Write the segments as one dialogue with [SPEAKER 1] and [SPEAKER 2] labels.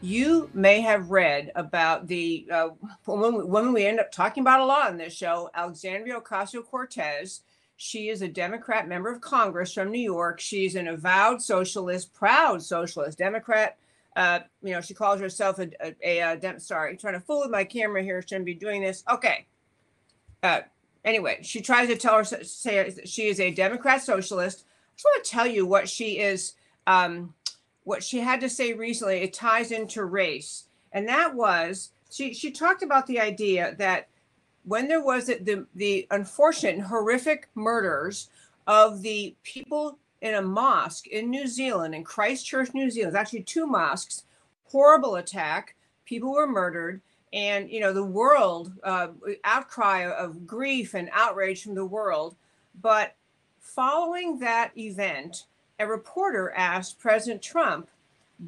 [SPEAKER 1] You may have read about the woman we end up talking about a lot on this show, Alexandria Ocasio-Cortez. She is a Democrat member of Congress from New York. She's an avowed socialist, proud socialist Democrat. She calls herself sorry, trying to fool with my camera here. Shouldn't be doing this. Okay. Uh, anyway, she tries to say she is a Democrat socialist. I just want to tell you what she is. What she had to say recently, it ties into race. And that was, she talked about the idea that when there was the unfortunate and horrific murders of the people in a mosque in New Zealand, in Christchurch, New Zealand, it's actually two mosques, horrible attack, people were murdered. And, the world, outcry of grief and outrage from the world. But following that event, a reporter asked President Trump,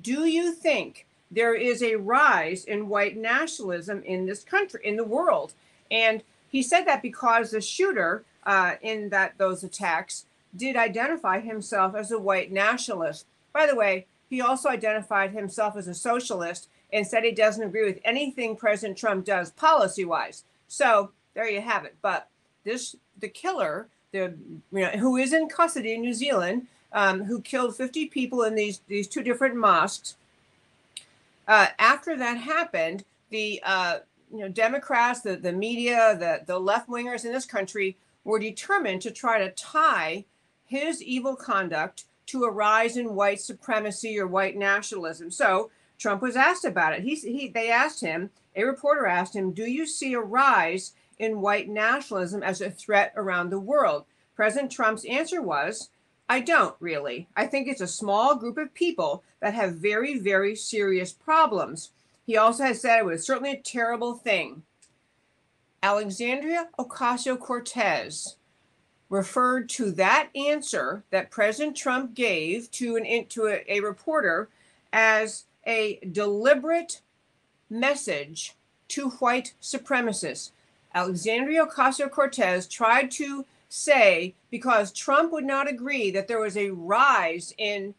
[SPEAKER 1] do you think there is a rise in white nationalism in this country, in the world? And he said that because the shooter in those attacks did identify himself as a white nationalist. By the way, he also identified himself as a socialist and said he doesn't agree with anything President Trump does policy-wise. So there you have it. But the killer, who is in custody in New Zealand, who killed 50 people in these two different mosques. After that happened, the Democrats, the media, the left-wingers in this country were determined to try to tie his evil conduct to a rise in white supremacy or white nationalism. So Trump was asked about it. They asked him, a reporter asked him, do you see a rise in white nationalism as a threat around the world? President Trump's answer was, I don't really. I think it's a small group of people that have very, very serious problems. He also has said it was certainly a terrible thing. Alexandria Ocasio-Cortez referred to that answer that President Trump gave to a reporter as a deliberate message to white supremacists. Alexandria Ocasio-Cortez tried to say, because Trump would not agree that there was a rise in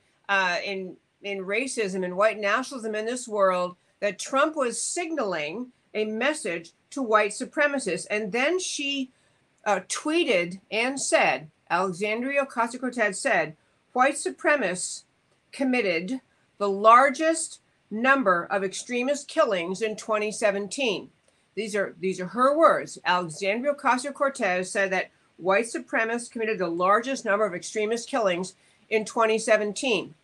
[SPEAKER 1] racism and white nationalism in this world, that Trump was signaling a message to white supremacists. And then she tweeted and said, Alexandria Ocasio-Cortez said, white supremacists committed the largest number of extremist killings in 2017. These are her words. Alexandria Ocasio-Cortez said that white supremacists committed the largest number of extremist killings in 2017.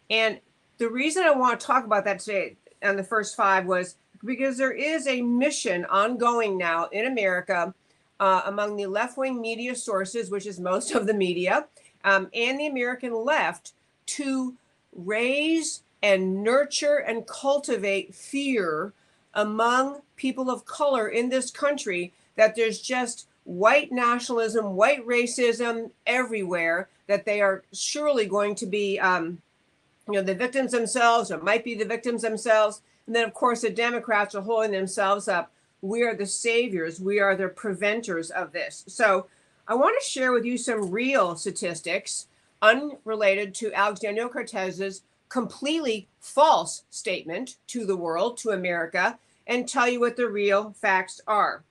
[SPEAKER 1] And the reason I want to talk about that today on the first five was because there is a mission ongoing now in America among the left-wing media sources, which is most of the media, and the American left, to raise and nurture and cultivate fear among people of color in this country that there's just white nationalism, white racism everywhere, that they are surely going to be, the victims themselves, or might be the victims themselves. And then, of course, the Democrats are holding themselves up. We are the saviors. We are the preventers of this. So I want to share with you some real statistics unrelated to Alexandria Cortez's completely false statement to the world, to America, and tell you what the real facts are.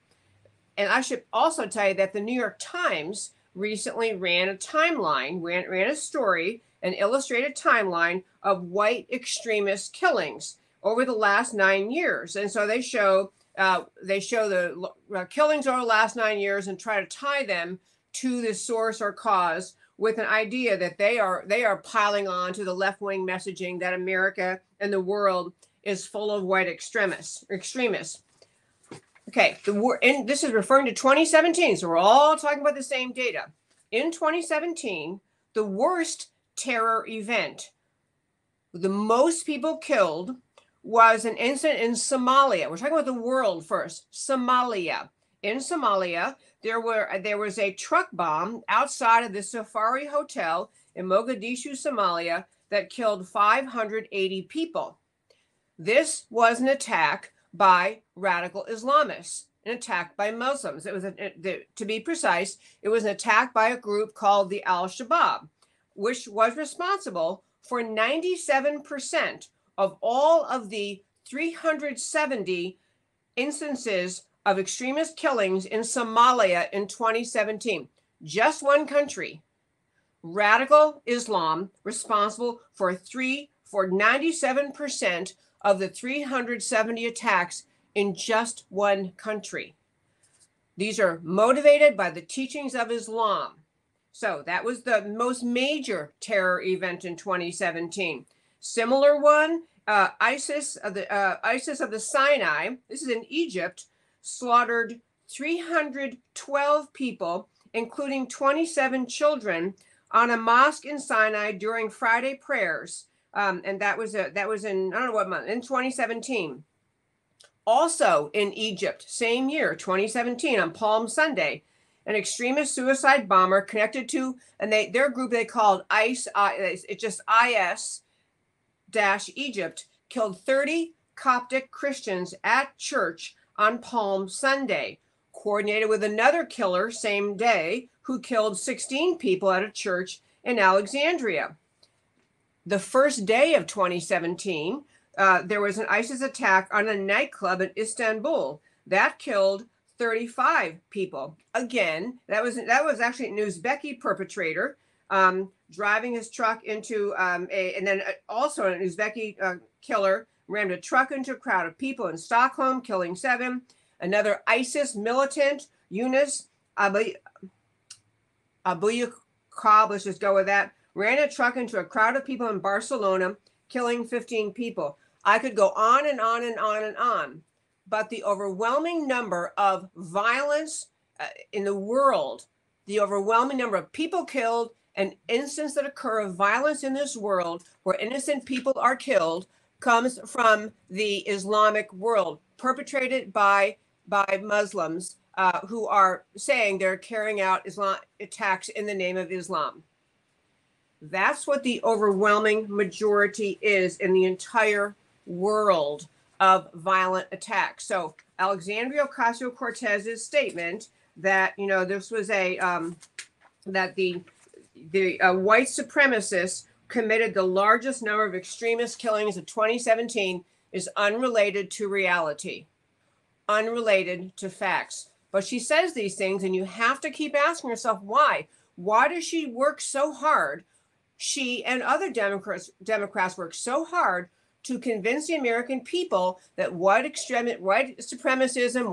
[SPEAKER 1] And I should also tell you that the New York Times recently ran a timeline, ran a story, an illustrated timeline of white extremist killings over the last 9 years. And so they show the killings over the last 9 years and try to tie them to the source or cause, with an idea that they are piling on to the left-wing messaging that America and the world is full of white extremists. Okay, and this is referring to 2017, so we're all talking about the same data. In 2017, the worst terror event, the most people killed, was an incident in Somalia. We're talking about the world first. Somalia. In Somalia, there was a truck bomb outside of the Safari Hotel in Mogadishu, Somalia, that killed 580 people. This was an attack by radical Islamists, an attack by Muslims. It was, to be precise, it was an attack by a group called the Al-Shabaab, which was responsible for 97% of all of the 370 instances of extremist killings in Somalia in 2017. Just one country, radical Islam, responsible for 97% of the 370 attacks in just one country. These are motivated by the teachings of Islam. So that was the most major terror event in 2017. Similar one, ISIS of the Sinai, this is in Egypt, slaughtered 312 people, including 27 children, on a mosque in Sinai during Friday prayers. And that was in, I don't know what month, in 2017. Also in Egypt, same year, 2017, on Palm Sunday, an extremist suicide bomber connected to, and their group they called ICE, it's just IS-Egypt, killed 30 Coptic Christians at church on Palm Sunday, coordinated with another killer same day who killed 16 people at a church in Alexandria. The first day of 2017, there was an ISIS attack on a nightclub in Istanbul that killed 35 people. Again, that was actually an Uzbeki perpetrator driving his truck into and then also an Uzbeki killer rammed a truck into a crowd of people in Stockholm, killing 7. Another ISIS militant, Yunus Abuyukab, let's just go with that, ran a truck into a crowd of people in Barcelona, killing 15 people. I could go on and on and on and on, but the overwhelming number of violence in the world, the overwhelming number of people killed and instances that occur of violence in this world where innocent people are killed comes from the Islamic world, perpetrated by Muslims who are saying they're carrying out Islam attacks in the name of Islam. That's what the overwhelming majority is in the entire world of violent attacks. So Alexandria Ocasio-Cortez's statement that, you know, this was that the white supremacists committed the largest number of extremist killings of 2017 is unrelated to reality, unrelated to facts. But she says these things, and you have to keep asking yourself why. Why does she work so hard? She and other Democrats work so hard to convince the American people that white supremacism,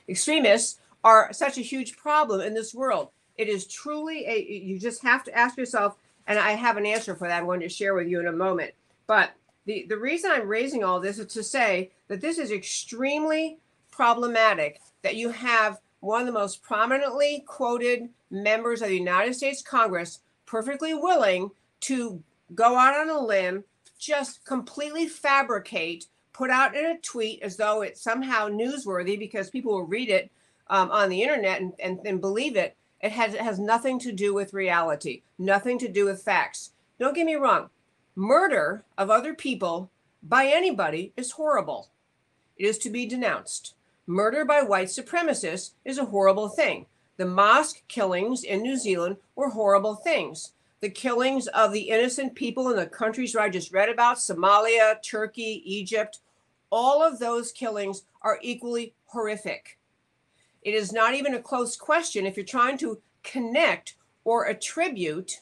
[SPEAKER 1] extremists are such a huge problem in this world. It is truly you just have to ask yourself, and I have an answer for that I'm going to share with you in a moment. But the reason I'm raising all this is to say that this is extremely problematic, that you have one of the most prominently quoted members of the United States Congress perfectly willing to go out on a limb, just completely fabricate, put out in a tweet as though it's somehow newsworthy because people will read it on the internet and believe it. It has nothing to do with reality, nothing to do with facts. Don't get me wrong. Murder of other people by anybody is horrible. It is to be denounced. Murder by white supremacists is a horrible thing. The mosque killings in New Zealand were horrible things. The killings of the innocent people in the countries where I just read about, Somalia, Turkey, Egypt, all of those killings are equally horrific. It is not even a close question if you're trying to connect or attribute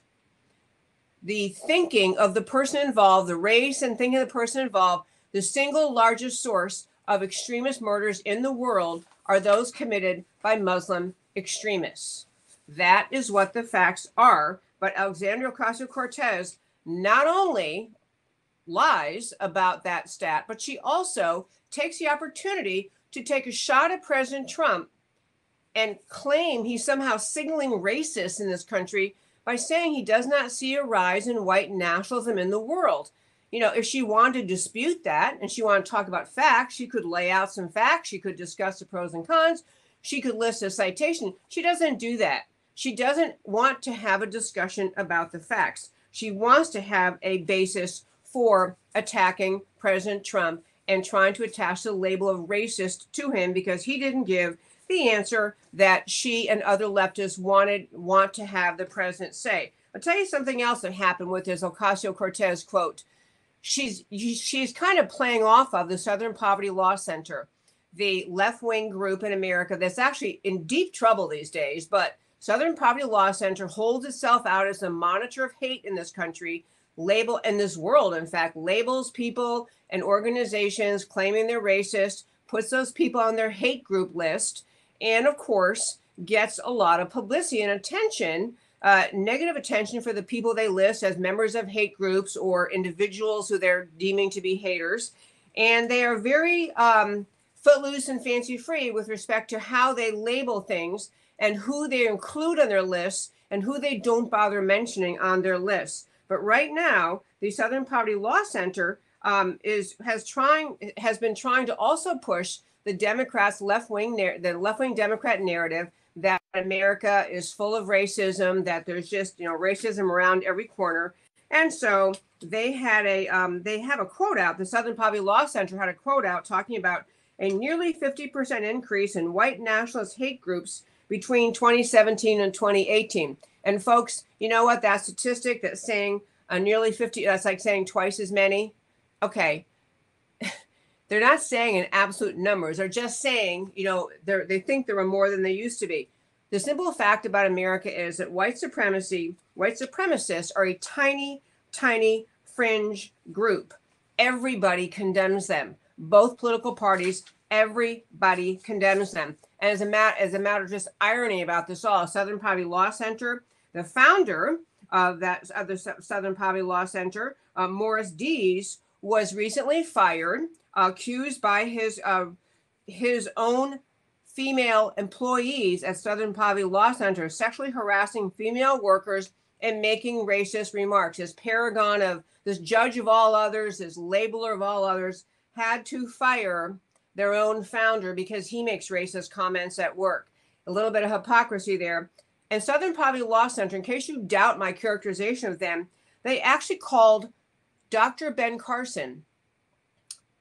[SPEAKER 1] the thinking of the person involved, the race and thinking of the person involved. The single largest source of extremist murders in the world are those committed by Muslim extremists. That is what the facts are. But Alexandria Ocasio-Cortez not only lies about that stat, but she also takes the opportunity to take a shot at President Trump and claim he's somehow signaling racist in this country by saying he does not see a rise in white nationalism in the world. You know, if she wanted to dispute that and she wanted to talk about facts, she could lay out some facts. She could discuss the pros and cons. She could list a citation. She doesn't do that. She doesn't want to have a discussion about the facts. She wants to have a basis for attacking President Trump and trying to attach the label of racist to him because he didn't give the answer that she and other leftists want to have the president say. I'll tell you something else that happened with this Ocasio-Cortez quote. She's kind of playing off of the Southern Poverty Law Center, the left-wing group in America that's actually in deep trouble these days. But Southern Poverty Law Center holds itself out as a monitor of hate in this country, in this world, in fact, labels people and organizations claiming they're racist, puts those people on their hate group list, and of course, gets a lot of publicity and attention, negative attention for the people they list as members of hate groups or individuals who they're deeming to be haters. And they are very footloose and fancy free with respect to how they label things and who they include on their lists and who they don't bother mentioning on their lists. But right now, the Southern Poverty Law Center has been trying to also push the Democrats' left-wing Democrat narrative that America is full of racism, that there's just racism around every corner. And so they have a quote out. The Southern Poverty Law Center had a quote out talking about a nearly 50% increase in white nationalist hate groups between 2017 and 2018. And folks, you know what? That statistic that's saying nearly 50, that's like saying twice as many. Okay. They're not saying in absolute numbers. They're just saying, they think there are more than they used to be. The simple fact about America is that white supremacists are a tiny, tiny fringe group. Everybody condemns them. Both political parties, everybody condemns them. And as a matter of just irony about this all, Southern Poverty Law Center, the founder of the Southern Poverty Law Center, Morris Dees, was recently fired, accused by his own female employees at Southern Poverty Law Center of sexually harassing female workers and making racist remarks. This paragon of this judge of all others, this labeler of all others, had to fire their own founder because he makes racist comments at work. A little bit of hypocrisy there. And Southern Poverty Law Center, in case you doubt my characterization of them, they actually called Dr. Ben Carson,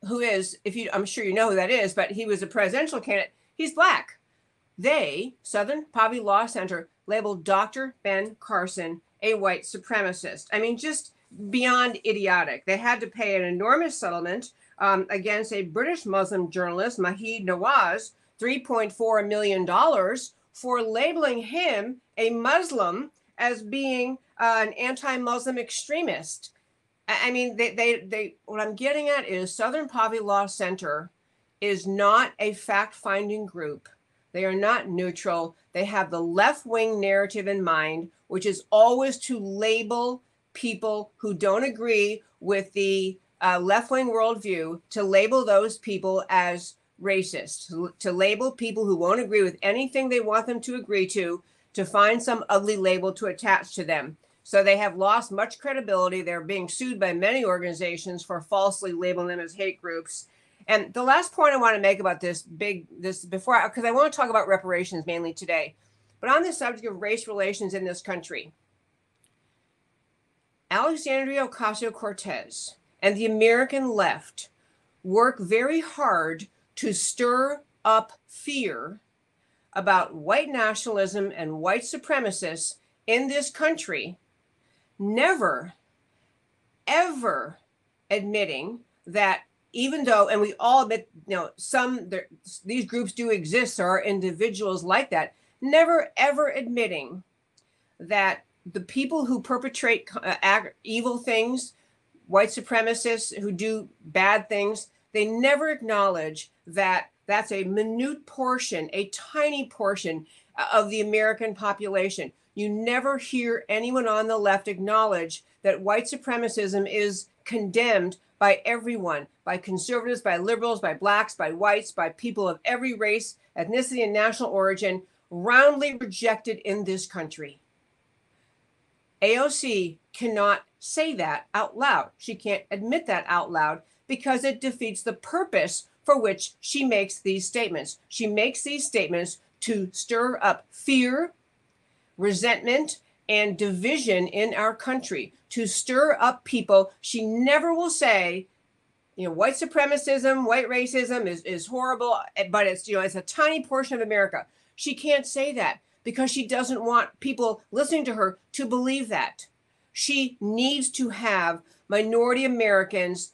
[SPEAKER 1] who is, I'm sure you know who that is, but he was a presidential candidate. He's black. They, Southern Poverty Law Center, labeled Dr. Ben Carson a white supremacist. I mean, just beyond idiotic. They had to pay an enormous settlement against a British Muslim journalist, Mahid Nawaz, $3.4 million for labeling him, a Muslim, as being an anti-Muslim extremist. I mean, they what I'm getting at is Southern Poverty Law Center is not a fact-finding group. They are not neutral. They have the left-wing narrative in mind, which is always to label people who don't agree with the left-wing worldview, to label those people as racist, to label people who won't agree with anything they want them to agree to find some ugly label to attach to them. So they have lost much credibility. They're being sued by many organizations for falsely labeling them as hate groups. And the last point I want to make about because I want to talk about reparations mainly today, but on the subject of race relations in this country, Alexandria Ocasio-Cortez and the American left work very hard to stir up fear about white nationalism and white supremacists in this country, never, ever admitting that even though, and we all admit, these groups do exist, there are individuals like that, never, ever admitting that the people who perpetrate evil things, white supremacists who do bad things, they never acknowledge that that's a minute portion, a tiny portion of the American population. You never hear anyone on the left acknowledge that white supremacism is condemned by everyone, by conservatives, by liberals, by blacks, by whites, by people of every race, ethnicity, and national origin, roundly rejected in this country. AOC cannot say that out loud. She can't admit that out loud because it defeats the purpose for which she makes these statements. She makes these statements to stir up fear, resentment, and division in our country, to stir up people. She never will say, white supremacism, white racism is horrible, but it's a tiny portion of America. She can't say that because she doesn't want people listening to her to believe that. She needs to have minority Americans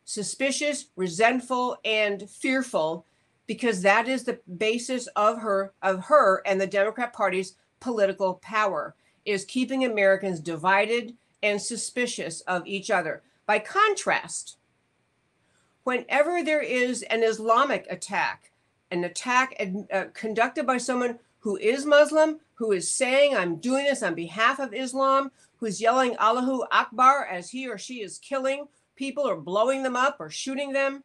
[SPEAKER 1] suspicious, resentful, and fearful, because that is the basis of her and the Democrat Party's political power, is keeping Americans divided and suspicious of each other. By contrast, whenever there is an Islamic attack, conducted by someone who is Muslim, who is saying, I'm doing this on behalf of Islam, who's yelling Allahu Akbar as he or she is killing people or blowing them up or shooting them,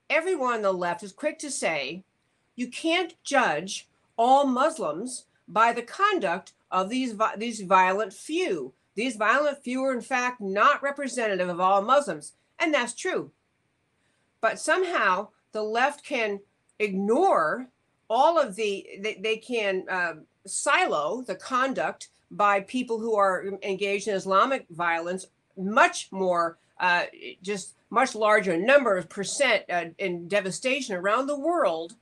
[SPEAKER 1] everyone on the left is quick to say, you can't judge all Muslims by the conduct of these violent few. These violent few are, in fact, not representative of all Muslims. And that's true. But somehow the left can ignore all of they can silo the conduct by people who are engaged in Islamic violence much more, just much larger number of percent in devastation around the world.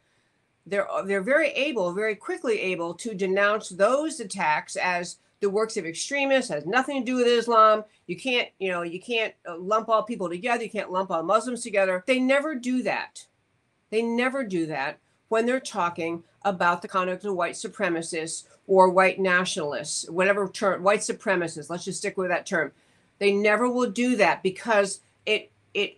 [SPEAKER 1] They're very quickly able to denounce those attacks as the works of extremists, has nothing to do with Islam. You can't lump all people together. You can't lump all Muslims together. They never do that. They never do that when they're talking about the conduct of white supremacists or white nationalists, whatever term, white supremacists. Let's just stick with that term. They never will do that because it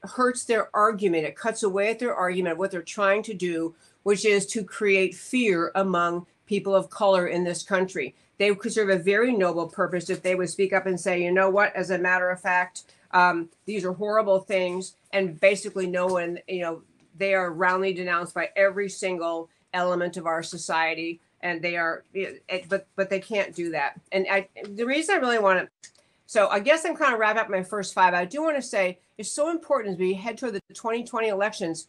[SPEAKER 1] hurts their argument. It cuts away at their argument, what they're trying to do, which is to create fear among people of color in this country. They could serve a very noble purpose if they would speak up and say, you know what, as a matter of fact, these are horrible things. And basically no one, they are roundly denounced by every single element of our society. And they are, but they can't do that. And the reason I really want to, so I guess I'm kind of wrapping up my first five. I do want to say it's so important as we head toward the 2020 elections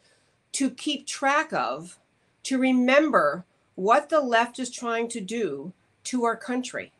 [SPEAKER 1] to keep track of, to remember what the left is trying to do to our country.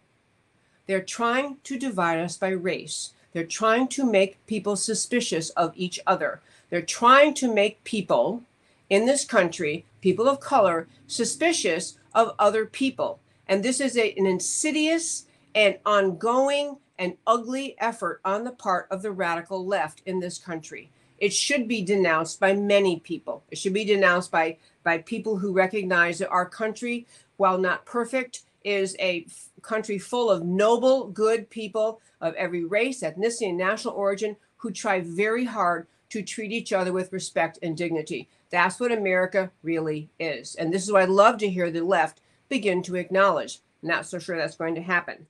[SPEAKER 1] They're trying to divide us by race. They're trying to make people suspicious of each other. They're trying to make people in this country, people of color, suspicious of other people. And this is an insidious and ongoing and ugly effort on the part of the radical left in this country. It should be denounced by many people. It should be denounced by people who recognize that our country, while not perfect, is a country full of noble, good people of every race, ethnicity, and national origin who try very hard to treat each other with respect and dignity. That's what America really is. And this is what I'd love to hear the left begin to acknowledge. Not so sure that's going to happen.